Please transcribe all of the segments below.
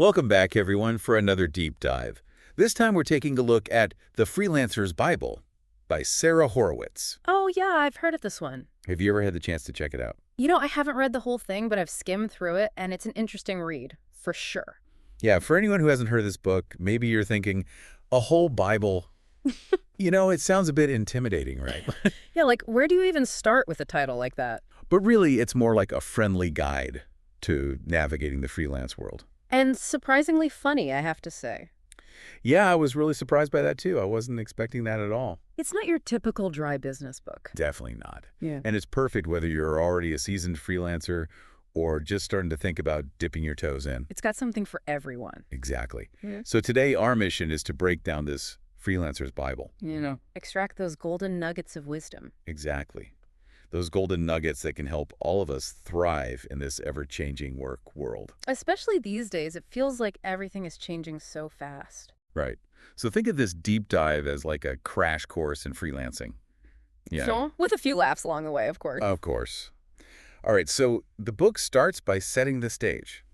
Welcome back, everyone, for another deep dive. This time we're taking a look at The Freelancer's Bible by Sara Horowitz. Oh, yeah, I've heard of this one. Have you ever had the chance to check it out? I haven't read the whole thing, but I've skimmed through it, and it's an interesting read, for sure. Yeah, for anyone who hasn't heard of this book, maybe you're thinking, a whole Bible? It sounds a bit intimidating, right? Yeah, like, where do you even start with a title like that? But really, it's more like a friendly guide to navigating the freelance world. And surprisingly funny, I have to say. Yeah, I was really surprised by that, too. I wasn't expecting that at all. It's not your typical dry business book. Definitely not. Yeah. And it's perfect whether you're already a seasoned freelancer or just starting to think about dipping your toes in. It's got something for everyone. Exactly. Yeah. So today, our mission is to break down this freelancer's Bible. Extract those golden nuggets of wisdom. Exactly. Those golden nuggets that can help all of us thrive in this ever-changing work world. Especially these days, it feels like everything is changing so fast. Right. So think of this deep dive as like a crash course in freelancing. Yeah. So, with a few laughs along the way, of course. Of course. All right, so the book starts by setting the stage,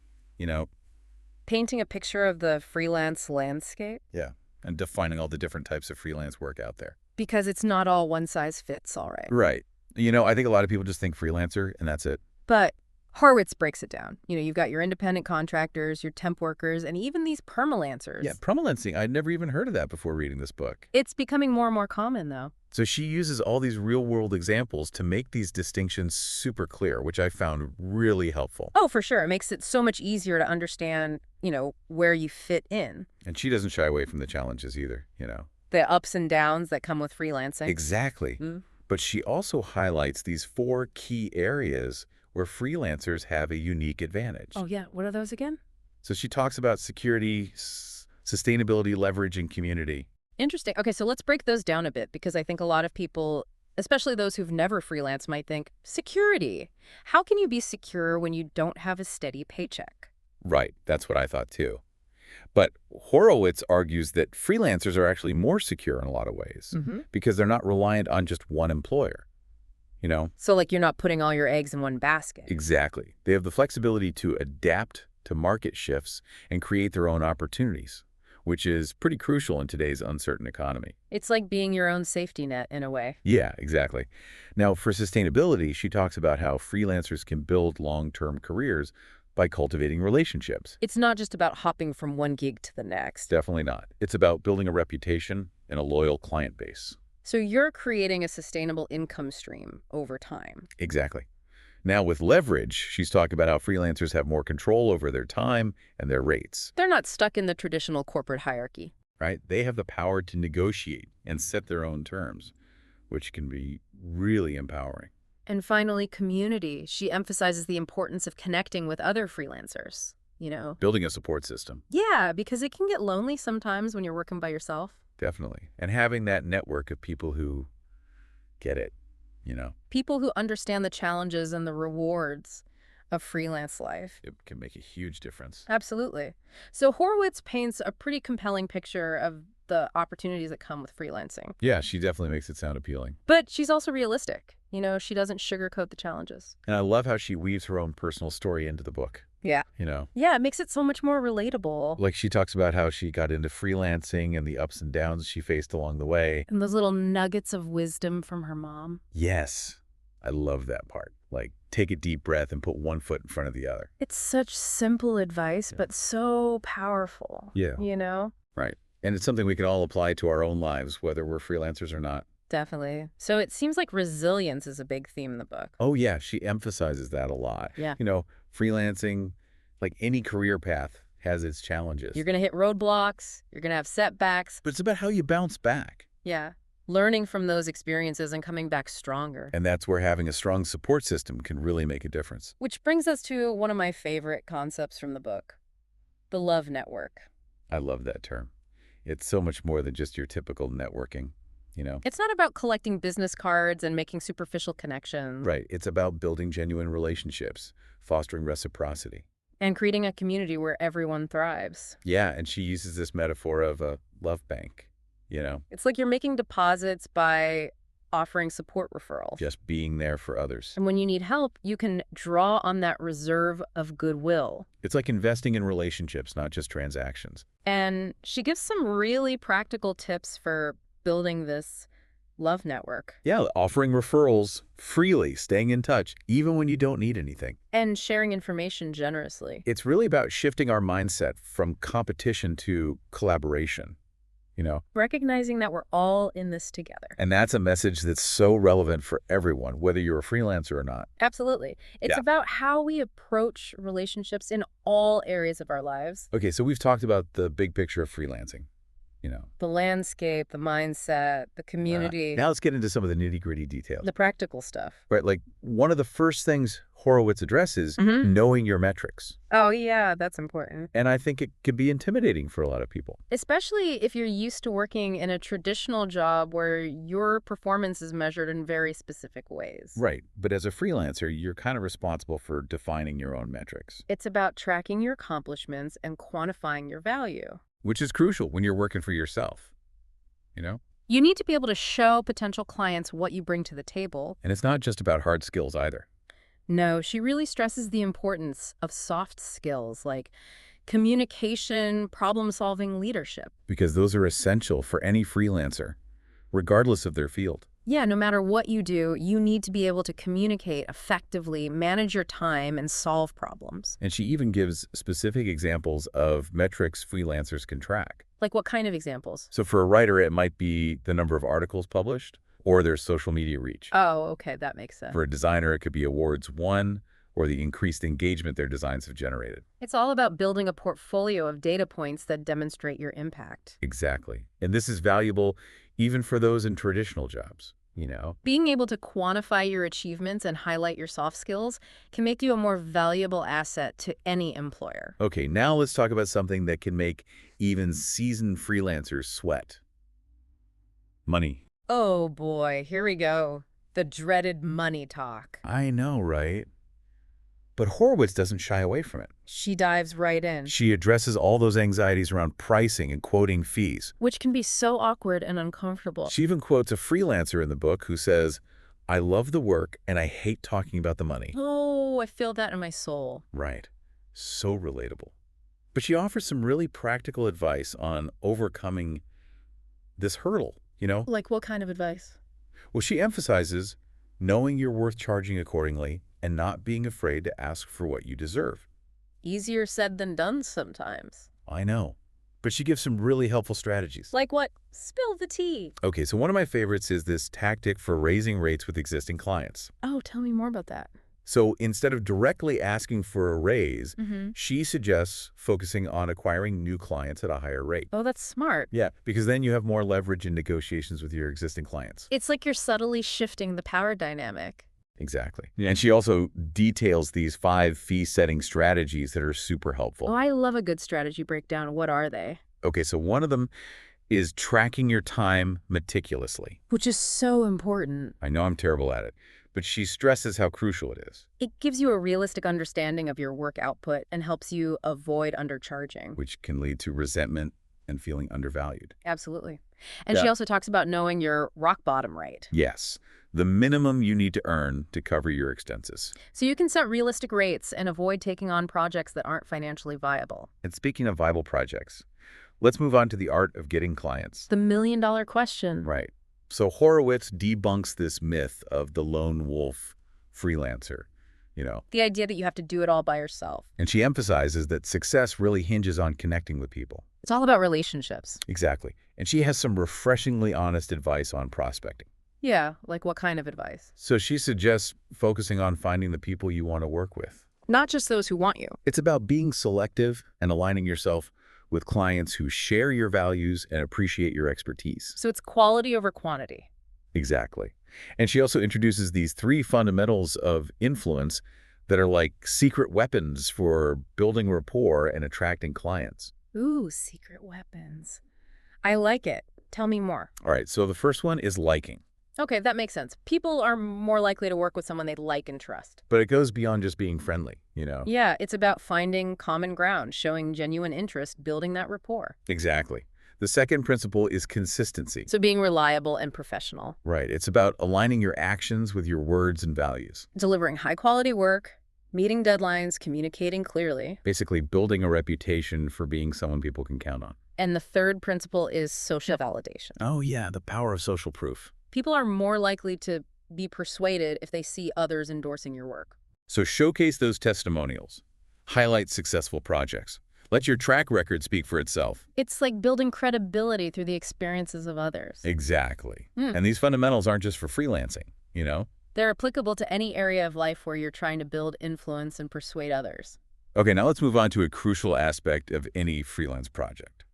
Painting a picture of the freelance landscape. Yeah, and defining all the different types of freelance work out there. Because it's not all one size fits all right. Right. I think a lot of people just think freelancer and that's it. But Horowitz breaks it down. You've got your independent contractors, your temp workers, and even these permalancers. Yeah, permalancing. I'd never even heard of that before reading this book. It's becoming more and more common, though. So she uses all these real-world examples to make these distinctions super clear, which I found really helpful. Oh, for sure. It makes it so much easier to understand, where you fit in. And she doesn't shy away from the challenges either, The ups and downs that come with freelancing. Exactly. Mm. But she also highlights these 4 key areas where freelancers have a unique advantage. Oh, yeah. What are those again? So she talks about security, sustainability, leverage, and community. Interesting. Okay, so let's break those down a bit because I think a lot of people, especially those who've never freelanced, might think, security. How can you be secure when you don't have a steady paycheck? Right. That's what I thought, too. But Horowitz argues that freelancers are actually more secure in a lot of ways because they're not reliant on just one employer. So like you're not putting all your eggs in one basket. Exactly. They have the flexibility to adapt to market shifts and create their own opportunities, which is pretty crucial in today's uncertain economy. It's like being your own safety net in a way. Yeah, exactly. Now, for sustainability, she talks about how freelancers can build long-term careers by cultivating relationships. It's not just about hopping from one gig to the next. Definitely not. It's about building a reputation and a loyal client base. So you're creating a sustainable income stream over time. Exactly. Now, with leverage, she's talking about how freelancers have more control over their time and their rates. They're not stuck in the traditional corporate hierarchy. Right? They have the power to negotiate and set their own terms, which can be really empowering. And finally, community. She emphasizes the importance of connecting with other freelancers, Building a support system. Yeah, because it can get lonely sometimes when you're working by yourself. Definitely. And having that network of people who get it, People who understand the challenges and the rewards of freelance life. It can make a huge difference. Absolutely. So Horowitz paints a pretty compelling picture of the opportunities that come with freelancing. Yeah, she definitely makes it sound appealing. But she's also realistic. She doesn't sugarcoat the challenges. And I love how she weaves her own personal story into the book. Yeah. Yeah, it makes it so much more relatable. Like she talks about how she got into freelancing and the ups and downs she faced along the way. And those little nuggets of wisdom from her mom. Yes. I love that part. Like, take a deep breath and put one foot in front of the other. It's such simple advice, but so powerful. Yeah. Right. And it's something we can all apply to our own lives, whether we're freelancers or not. Definitely. So it seems like resilience is a big theme in the book. Oh, yeah. She emphasizes that a lot. Yeah. Freelancing, like any career path, has its challenges. You're going to hit roadblocks. You're going to have setbacks. But it's about how you bounce back. Yeah. Learning from those experiences and coming back stronger. And that's where having a strong support system can really make a difference. Which brings us to one of my favorite concepts from the book, the love network. I love that term. It's so much more than just your typical networking. It's not about collecting business cards and making superficial connections. Right. It's about building genuine relationships, fostering reciprocity. And creating a community where everyone thrives. Yeah, and she uses this metaphor of a love bank, It's like you're making deposits by offering support referrals. Just being there for others. And when you need help, you can draw on that reserve of goodwill. It's like investing in relationships, not just transactions. And she gives some really practical tips for building this love network. Yeah, offering referrals freely, staying in touch, even when you don't need anything. And sharing information generously. It's really about shifting our mindset from competition to collaboration, Recognizing that we're all in this together. And that's a message that's so relevant for everyone, whether you're a freelancer or not. Absolutely. It's about how we approach relationships in all areas of our lives. Okay, so we've talked about the big picture of freelancing. The landscape, the mindset, the community. Now let's get into some of the nitty-gritty details. The practical stuff. Right, like one of the first things Horowitz addresses, knowing your metrics. Oh, yeah, that's important. And I think it could be intimidating for a lot of people. Especially if you're used to working in a traditional job where your performance is measured in very specific ways. Right, but as a freelancer, you're kind of responsible for defining your own metrics. It's about tracking your accomplishments and quantifying your value. Which is crucial when you're working for yourself, You need to be able to show potential clients what you bring to the table. And it's not just about hard skills either. No, she really stresses the importance of soft skills like communication, problem-solving, leadership. Because those are essential for any freelancer, regardless of their field. Yeah, no matter what you do, you need to be able to communicate effectively, manage your time, and solve problems. And she even gives specific examples of metrics freelancers can track. Like what kind of examples? So for a writer, it might be the number of articles published or their social media reach. Oh, okay, that makes sense. For a designer, it could be awards won or the increased engagement their designs have generated. It's all about building a portfolio of data points that demonstrate your impact. Exactly. And this is valuable even for those in traditional jobs, Being able to quantify your achievements and highlight your soft skills can make you a more valuable asset to any employer. Okay, now let's talk about something that can make even seasoned freelancers sweat. Money. Oh boy, here we go. The dreaded money talk. I know, right? But Horowitz doesn't shy away from it. She dives right in. She addresses all those anxieties around pricing and quoting fees. Which can be so awkward and uncomfortable. She even quotes a freelancer in the book who says, "I love the work and I hate talking about the money." Oh, I feel that in my soul. Right. So relatable. But she offers some really practical advice on overcoming this hurdle, Like what kind of advice? Well, she emphasizes knowing you're worth charging accordingly and not being afraid to ask for what you deserve. Easier said than done sometimes. I know. But she gives some really helpful strategies. Like what? Spill the tea. Okay, so one of my favorites is this tactic for raising rates with existing clients. Oh, tell me more about that. So instead of directly asking for a raise, she suggests focusing on acquiring new clients at a higher rate. Oh, that's smart. Yeah, because then you have more leverage in negotiations with your existing clients. It's like you're subtly shifting the power dynamic. Exactly. And she also details these 5 fee-setting strategies that are super helpful. Oh, I love a good strategy breakdown. What are they? Okay, so one of them is tracking your time meticulously. Which is so important. I know I'm terrible at it, but she stresses how crucial it is. It gives you a realistic understanding of your work output and helps you avoid undercharging. Which can lead to resentment and feeling undervalued. Absolutely. And she also talks about knowing your rock bottom rate. Yes, the minimum you need to earn to cover your expenses. So you can set realistic rates and avoid taking on projects that aren't financially viable. And speaking of viable projects, let's move on to the art of getting clients. The million-dollar question. Right. So Horowitz debunks this myth of the lone wolf freelancer, The idea that you have to do it all by yourself. And she emphasizes that success really hinges on connecting with people. It's all about relationships. Exactly. And she has some refreshingly honest advice on prospecting. Yeah, like what kind of advice? So she suggests focusing on finding the people you want to work with. Not just those who want you. It's about being selective and aligning yourself with clients who share your values and appreciate your expertise. So it's quality over quantity. Exactly. And she also introduces these 3 fundamentals of influence that are like secret weapons for building rapport and attracting clients. Ooh, secret weapons. I like it. Tell me more. All right, so the first one is liking. Okay, that makes sense. People are more likely to work with someone they like and trust. But it goes beyond just being friendly, Yeah, it's about finding common ground, showing genuine interest, building that rapport. Exactly. The second principle is consistency. So being reliable and professional. Right. It's about aligning your actions with your words and values. Delivering high-quality work, meeting deadlines, communicating clearly. Basically building a reputation for being someone people can count on. And the third principle is social validation. Oh, yeah, the power of social proof. People are more likely to be persuaded if they see others endorsing your work. So showcase those testimonials. Highlight successful projects. Let your track record speak for itself. It's like building credibility through the experiences of others. Exactly. And these fundamentals aren't just for freelancing, you know? They're applicable to any area of life where you're trying to build influence and persuade others. Okay, now let's move on to a crucial aspect of any freelance project.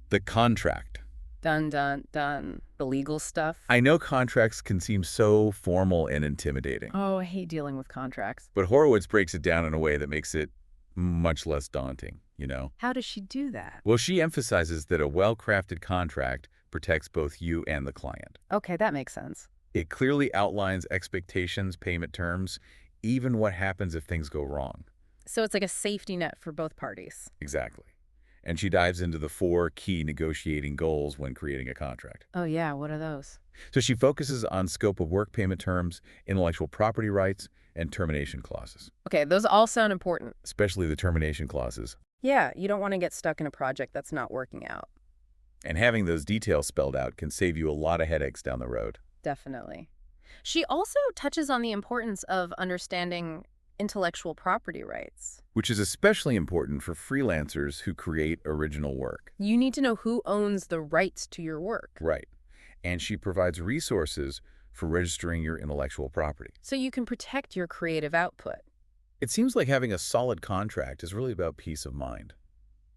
The contract. Dun, dun, dun. The legal stuff. I know contracts can seem so formal and intimidating. Oh, I hate dealing with contracts. But Horowitz breaks it down in a way that makes it much less daunting, you know? How does she do that? Well, she emphasizes that a well-crafted contract protects both you and the client. Okay, that makes sense. It clearly outlines expectations, payment terms, even what happens if things go wrong. So it's like a safety net for both parties. Exactly. And she dives into the 4 key negotiating goals when creating a contract. Oh yeah, what are those? So she focuses on scope of work, payment terms, intellectual property rights, and termination clauses. Okay, those all sound important. Especially the termination clauses. Yeah, you don't want to get stuck in a project that's not working out. And having those details spelled out can save you a lot of headaches down the road. Definitely. She also touches on the importance of understanding intellectual property rights. Which is especially important for freelancers who create original work. You need to know who owns the rights to your work. Right. And she provides resources for registering your intellectual property. So you can protect your creative output. It seems like having a solid contract is really about peace of mind,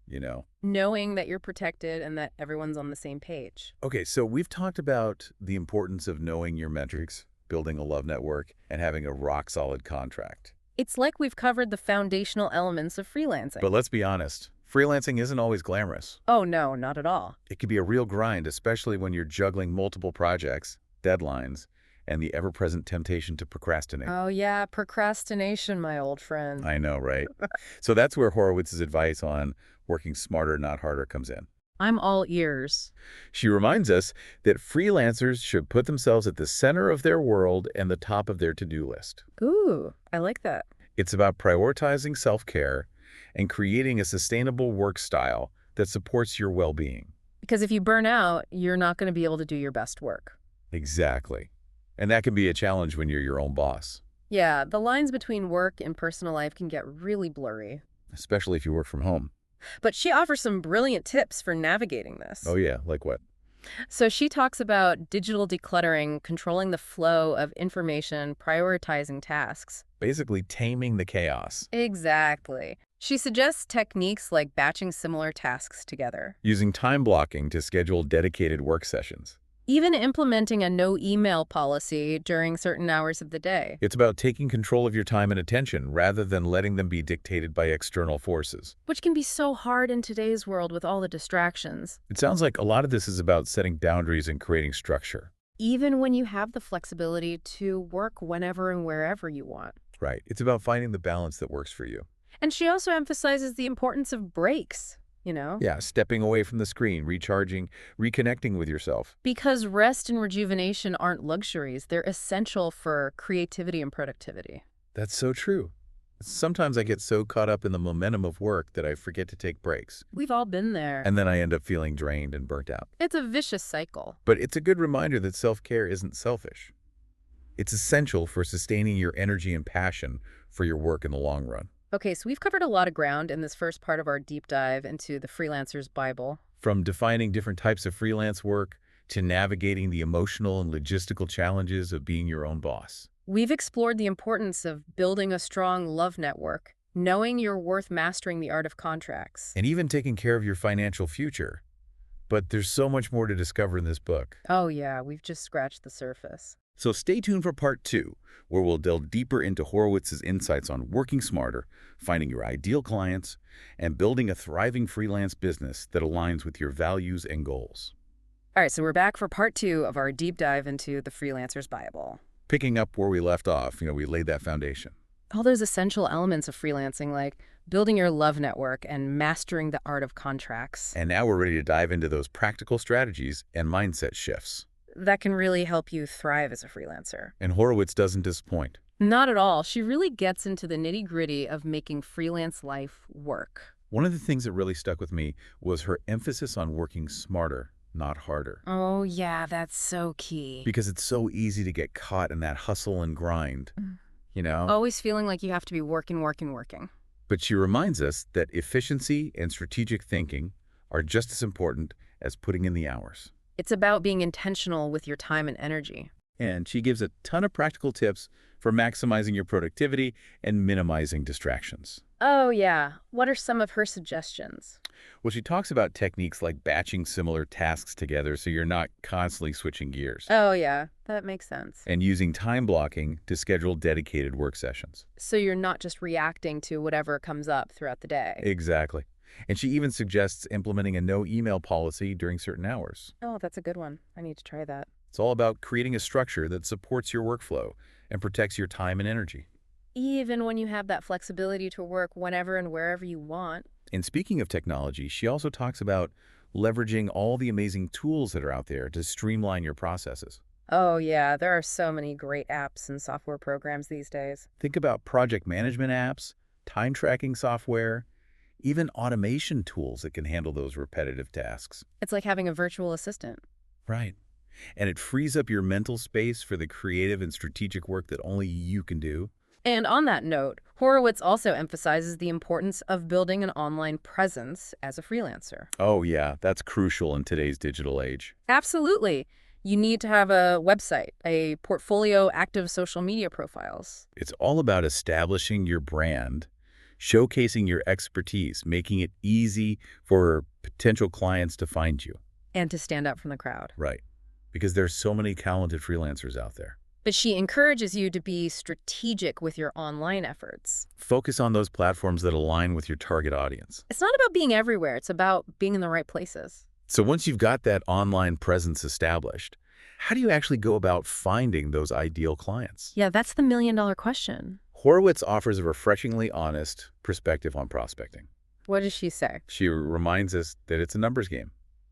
you know? Knowing that you're protected and that everyone's on the same page. Okay, so we've talked about the importance of knowing your metrics, building a love network, and having a rock-solid contract. It's like we've covered the foundational elements of freelancing. But let's be honest, freelancing isn't always glamorous. Oh, no, not at all. It can be a real grind, especially when you're juggling multiple projects, deadlines, and the ever-present temptation to procrastinate. Oh, yeah, procrastination, my old friend. I know, right? So that's where Horowitz's advice on working smarter, not harder comes in. I'm all ears. She reminds us that freelancers should put themselves at the center of their world and the top of their to-do list. Ooh, I like that. It's about prioritizing self-care and creating a sustainable work style that supports your well-being. Because if you burn out, you're not going to be able to do your best work. Exactly. And that can be a challenge when you're your own boss. Yeah, the lines between work and personal life can get really blurry. Especially if you work from home. But she offers some brilliant tips for navigating this. Oh yeah, like what? So she talks about digital decluttering, controlling the flow of information, prioritizing tasks. Basically taming the chaos. Exactly. She suggests techniques like batching similar tasks together. Using time blocking to schedule dedicated work sessions. Even implementing a no email policy during certain hours of the day. It's about taking control of your time and attention rather than letting them be dictated by external forces. Which can be so hard in today's world with all the distractions. It sounds like a lot of this is about setting boundaries and creating structure. Even when you have the flexibility to work whenever and wherever you want. Right. It's about finding the balance that works for you. And she also emphasizes the importance of breaks. You know? Yeah, stepping away from the screen, recharging, reconnecting with yourself. Because rest and rejuvenation aren't luxuries. They're essential for creativity and productivity. That's so true. Sometimes I get so caught up in the momentum of work that I forget to take breaks. We've all been there. And then I end up feeling drained and burnt out. It's a vicious cycle. But it's a good reminder that self-care isn't selfish. It's essential for sustaining your energy and passion for your work in the long run. Okay, so we've covered a lot of ground in this first part of our deep dive into the Freelancer's Bible. From defining different types of freelance work to navigating the emotional and logistical challenges of being your own boss. We've explored the importance of building a strong love network, knowing you're worth mastering the art of contracts. And even taking care of your financial future. But there's so much more to discover in this book. Oh yeah, we've just scratched the surface. So stay tuned for part 2, where we'll delve deeper into Horowitz's insights on working smarter, finding your ideal clients, and building a thriving freelance business that aligns with your values and goals. All right, so we're back for part 2 of our deep dive into the Freelancer's Bible. Picking up where we left off, we laid that foundation. All those essential elements of freelancing, like building your love network, and mastering the art of contracts. And now we're ready to dive into those practical strategies and mindset shifts. That can really help you thrive as a freelancer. And Horowitz doesn't disappoint. Not at all. She really gets into the nitty-gritty of making freelance life work. One of the things that really stuck with me was her emphasis on working smarter, not harder. Oh, yeah, that's so key. Because it's so easy to get caught in that hustle and grind, you know? Always feeling like you have to be working, working, working. But she reminds us that efficiency and strategic thinking are just as important as putting in the hours. It's about being intentional with your time and energy. And she gives a ton of practical tips for maximizing your productivity and minimizing distractions. Oh, yeah. What are some of her suggestions? Well, she talks about techniques like batching similar tasks together so you're not constantly switching gears. Oh, yeah. That makes sense. And using time blocking to schedule dedicated work sessions. So you're not just reacting to whatever comes up throughout the day. Exactly. And she even suggests implementing a no email policy during certain hours. Oh, that's a good one. I need to try that. It's all about creating a structure that supports your workflow and protects your time and energy. Even when you have that flexibility to work whenever and wherever you want. And speaking of technology, she also talks about leveraging all the amazing tools that are out there to streamline your processes. Oh, yeah. There are so many great apps and software programs these days. Think about project management apps, time tracking software, even automation tools that can handle those repetitive tasks. It's like having a virtual assistant. Right. And it frees up your mental space for the creative and strategic work that only you can do. And on that note, Horowitz also emphasizes the importance of building an online presence as a freelancer. Oh yeah, that's crucial in today's digital age. Absolutely. You need to have a website, a portfolio, active social media profiles. It's all about establishing your brand, showcasing your expertise, making it easy for potential clients to find you. And to stand out from the crowd. Right. Because there's so many talented freelancers out there. But she encourages you to be strategic with your online efforts. Focus on those platforms that align with your target audience. It's not about being everywhere. It's about being in the right places. So once you've got that online presence established, how do you actually go about finding those ideal clients? Yeah, that's the million-dollar question. Horowitz offers a refreshingly honest perspective on prospecting. What does she say? She reminds us that it's a numbers game.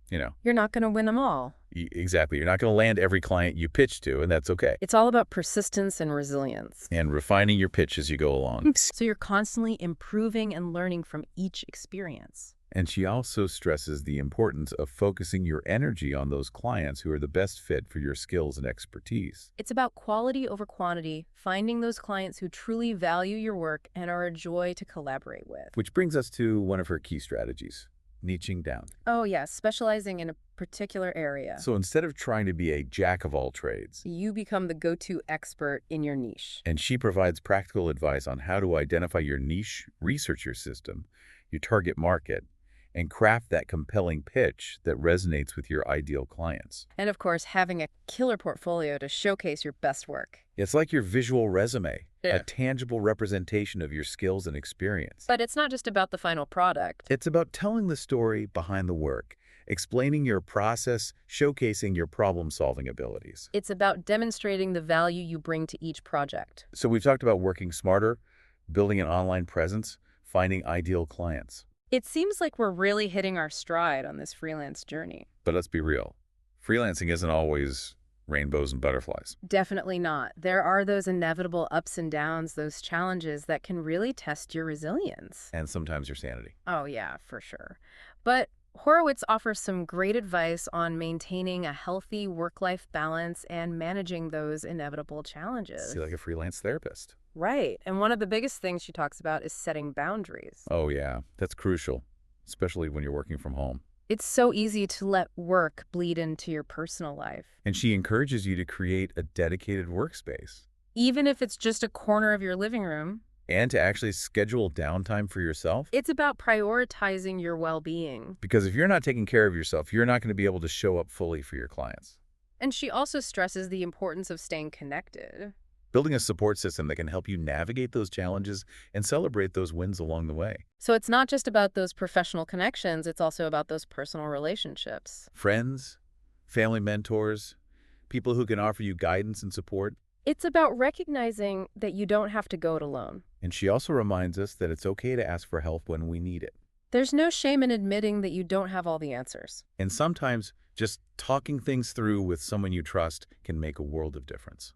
You're not going to win them all. Exactly. You're not going to land every client you pitch to, and that's okay. It's all about persistence and resilience. And refining your pitch as you go along. So you're constantly improving and learning from each experience. And she also stresses the importance of focusing your energy on those clients who are the best fit for your skills and expertise. It's about quality over quantity, finding those clients who truly value your work and are a joy to collaborate with. Which brings us to one of her key strategies, niching down. Oh, yes, specializing in a particular area. So instead of trying to be a jack of all trades, You become the go-to expert in your niche. and she provides practical advice on how to identify your niche, research your system, your target market, and craft that compelling pitch that resonates with your ideal clients. And of course, having a killer portfolio to showcase your best work. It's like your visual resume, Yeah. a tangible representation of your skills and experience. But it's not just about the final product. It's about telling the story behind the work, explaining your process, showcasing your problem-solving abilities. It's about demonstrating the value you bring to each project. So we've talked about working smarter, building an online presence, finding ideal clients. It seems like we're really hitting our stride on this freelance journey. But let's be real. Freelancing isn't always rainbows and butterflies. Definitely not. There are those inevitable ups and downs, those challenges that can really test your resilience. And sometimes your sanity. Oh, yeah, for sure. But Horowitz offers some great advice on maintaining a healthy work-life balance and managing those inevitable challenges. See, like a freelance therapist. Right. And one of the biggest things she talks about is setting boundaries. Oh yeah, that's crucial, especially when you're working from home. It's so easy to let work bleed into your personal life. And she encourages you to create a dedicated workspace Even if it's just a corner of your living room, and to actually schedule downtime for yourself. it's about prioritizing your well-being. Because if you're not taking care of yourself, you're not going to be able to show up fully for your clients. And she also stresses the importance of staying connected. Building a support system that can help you navigate those challenges and celebrate those wins along the way. So it's not just about those professional connections, it's also about those personal relationships. Friends, family mentors, people who can offer you guidance and support. It's about recognizing that you don't have to go it alone. And she also reminds us that it's okay to ask for help when we need it. There's no shame in admitting that you don't have all the answers. And sometimes just talking things through with someone you trust can make a world of difference.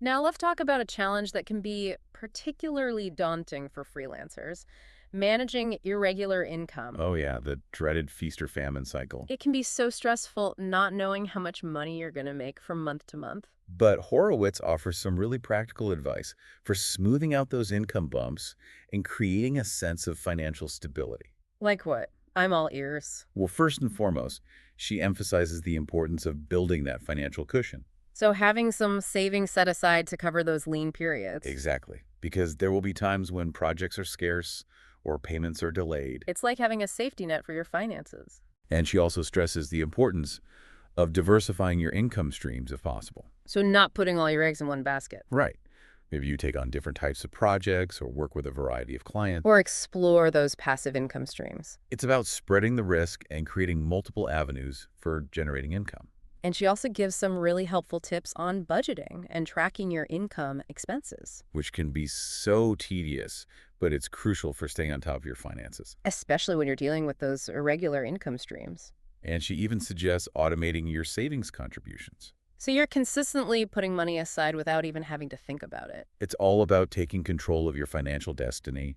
Now let's talk about a challenge that can be particularly daunting for freelancers: managing irregular income. Oh yeah, the dreaded feast or famine cycle. It can be so stressful not knowing how much money you're going to make from month to month. But Horowitz offers some really practical advice for smoothing out those income bumps and creating a sense of financial stability. Like what? I'm all ears. Well, first and foremost, she emphasizes the importance of building that financial cushion. So having some savings set aside to cover those lean periods. Exactly. Because there will be times when projects are scarce or payments are delayed. It's like having a safety net for your finances. And she also stresses the importance of diversifying your income streams if possible. So not putting all your eggs in one basket. Right. Maybe you take on different types of projects or work with a variety of clients. Or explore those passive income streams. It's about spreading the risk and creating multiple avenues for generating income. And she also gives some really helpful tips on budgeting and tracking your income expenses. Which can be so tedious, but it's crucial for staying on top of your finances. Especially when you're dealing with those irregular income streams. And she even suggests automating your savings contributions. So you're consistently putting money aside without even having to think about it. It's all about taking control of your financial destiny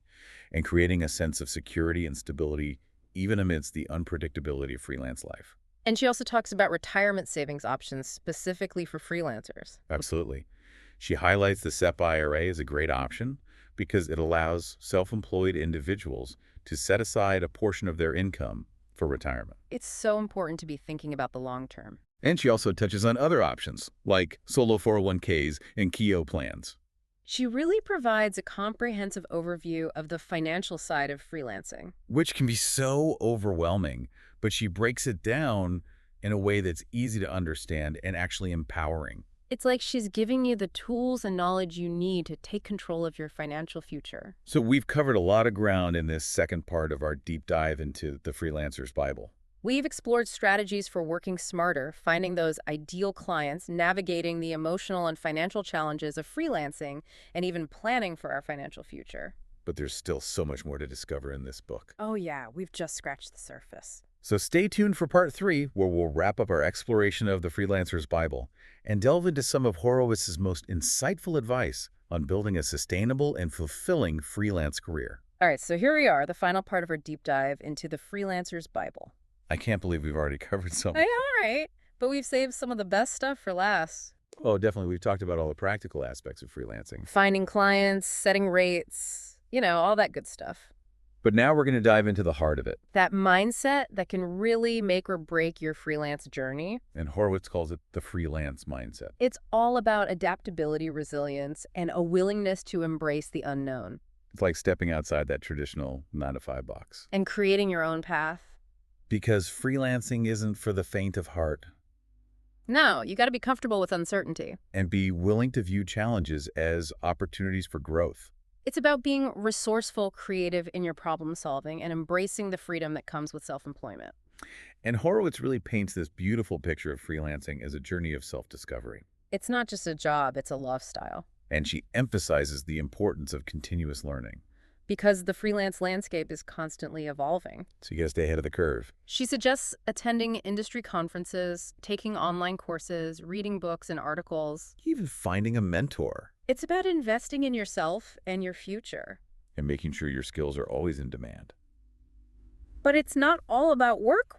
and creating a sense of security and stability, even amidst the unpredictability of freelance life. And she also talks about retirement savings options specifically for freelancers. Absolutely. She highlights the SEP IRA as a great option because it allows self-employed individuals to set aside a portion of their income for retirement. It's so important to be thinking about the long term. And she also touches on other options, like solo 401ks and Keogh plans. She really provides a comprehensive overview of the financial side of freelancing. Which can be so overwhelming, but she breaks it down in a way that's easy to understand and actually empowering. It's like she's giving you the tools and knowledge you need to take control of your financial future. So we've covered a lot of ground in this second part of our deep dive into the Freelancer's Bible. We've explored strategies for working smarter, finding those ideal clients, navigating the emotional and financial challenges of freelancing, and even planning for our financial future. But there's still so much more to discover in this book. Oh yeah, we've just scratched the surface. So stay tuned for part 3, where we'll wrap up our exploration of the Freelancer's Bible and delve into some of Horowitz's most insightful advice on building a sustainable and fulfilling freelance career. All right, so here we are, the final part of our deep dive into the Freelancer's Bible. I can't believe we've already covered some. I know, right? But we've saved some of the best stuff for last. Oh, definitely. We've talked about all the practical aspects of freelancing. Finding clients, setting rates, all that good stuff. But now we're going to dive into the heart of it. That mindset that can really make or break your freelance journey. And Horowitz calls it the freelance mindset. It's all about adaptability, resilience, and a willingness to embrace the unknown. It's like stepping outside that traditional 9-to-5 box. And creating your own path. Because freelancing isn't for the faint of heart. No, you got to be comfortable with uncertainty. And be willing to view challenges as opportunities for growth. It's about being resourceful, creative in your problem solving, and embracing the freedom that comes with self-employment. And Horowitz really paints this beautiful picture of freelancing as a journey of self-discovery. It's not just a job, it's a lifestyle. And she emphasizes the importance of continuous learning. Because the freelance landscape is constantly evolving. So you got to stay ahead of the curve. She suggests attending industry conferences, taking online courses, reading books and articles. Even finding a mentor. It's about investing in yourself and your future. And making sure your skills are always in demand. But it's not all about work.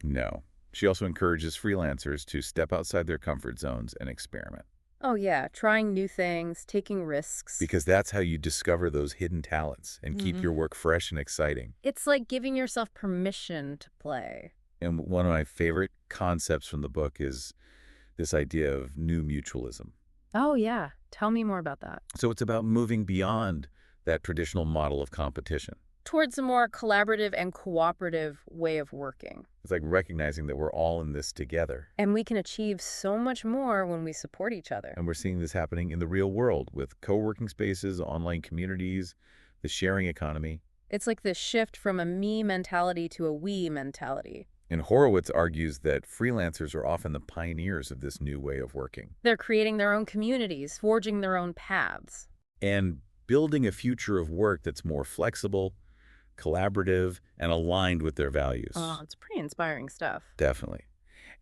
No. She also encourages freelancers to step outside their comfort zones and experiment. Oh yeah, trying new things, taking risks. Because that's how you discover those hidden talents and keep your work fresh and exciting. It's like giving yourself permission to play. And one of my favorite concepts from the book is this idea of new mutualism. Oh yeah, tell me more about that. So it's about moving beyond that traditional model of competition. Towards a more collaborative and cooperative way of working. It's like recognizing that we're all in this together. And we can achieve so much more when we support each other. And we're seeing this happening in the real world with co-working spaces, online communities, the sharing economy. It's like this shift from a me mentality to a we mentality. And Horowitz argues that freelancers are often the pioneers of this new way of working They're creating their own communities, forging their own paths. and building a future of work that's more flexible, collaborative, and aligned with their values. Oh, it's pretty inspiring stuff. Definitely.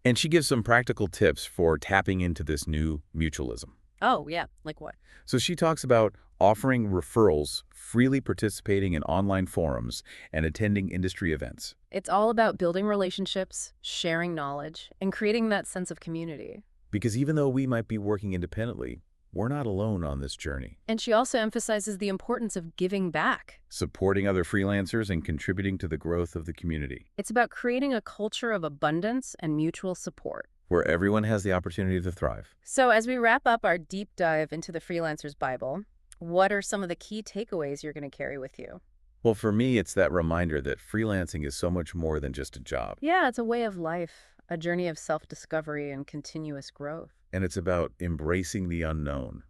And she gives some practical tips for tapping into this new mutualism. Oh, yeah. Like what? So she talks about offering referrals, freely participating in online forums, and attending industry events. It's all about building relationships, sharing knowledge, and creating that sense of community. Because even though we might be working independently, we're not alone on this journey. And she also emphasizes the importance of giving back. Supporting other freelancers and contributing to the growth of the community, It's about creating a culture of abundance and mutual support. where everyone has the opportunity to thrive. So as we wrap up our deep dive into the Freelancer's Bible, what are some of the key takeaways you're going to carry with you? Well, for me, it's that reminder that freelancing is so much more than just a job. Yeah, it's a way of life, a journey of self-discovery and continuous growth. And it's about embracing the unknown,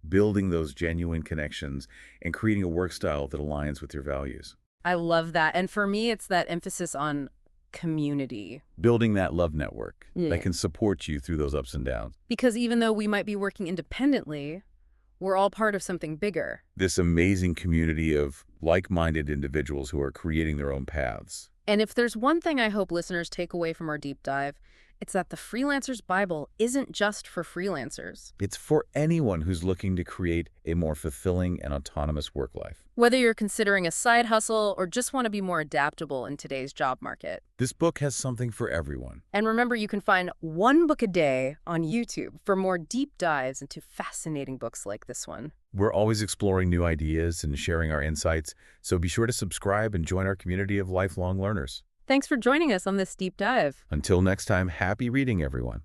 building those genuine connections, and creating a work style that aligns with your values. I love that. And for me, it's that emphasis on community. Building that love network Yeah. that can support you through those ups and downs. Because even though we might be working independently, we're all part of something bigger. This amazing community of like-minded individuals who are creating their own paths. And if there's one thing I hope listeners take away from our deep dive, it's that the Freelancer's Bible isn't just for freelancers. It's for anyone who's looking to create a more fulfilling and autonomous work life. Whether you're considering a side hustle or just want to be more adaptable in today's job market. This book has something for everyone. And remember, you can find one book a day on YouTube for more deep dives into fascinating books like this one. We're always exploring new ideas and sharing our insights, so be sure to subscribe and join our community of lifelong learners. Thanks for joining us on this deep dive. Until next time, happy reading, everyone.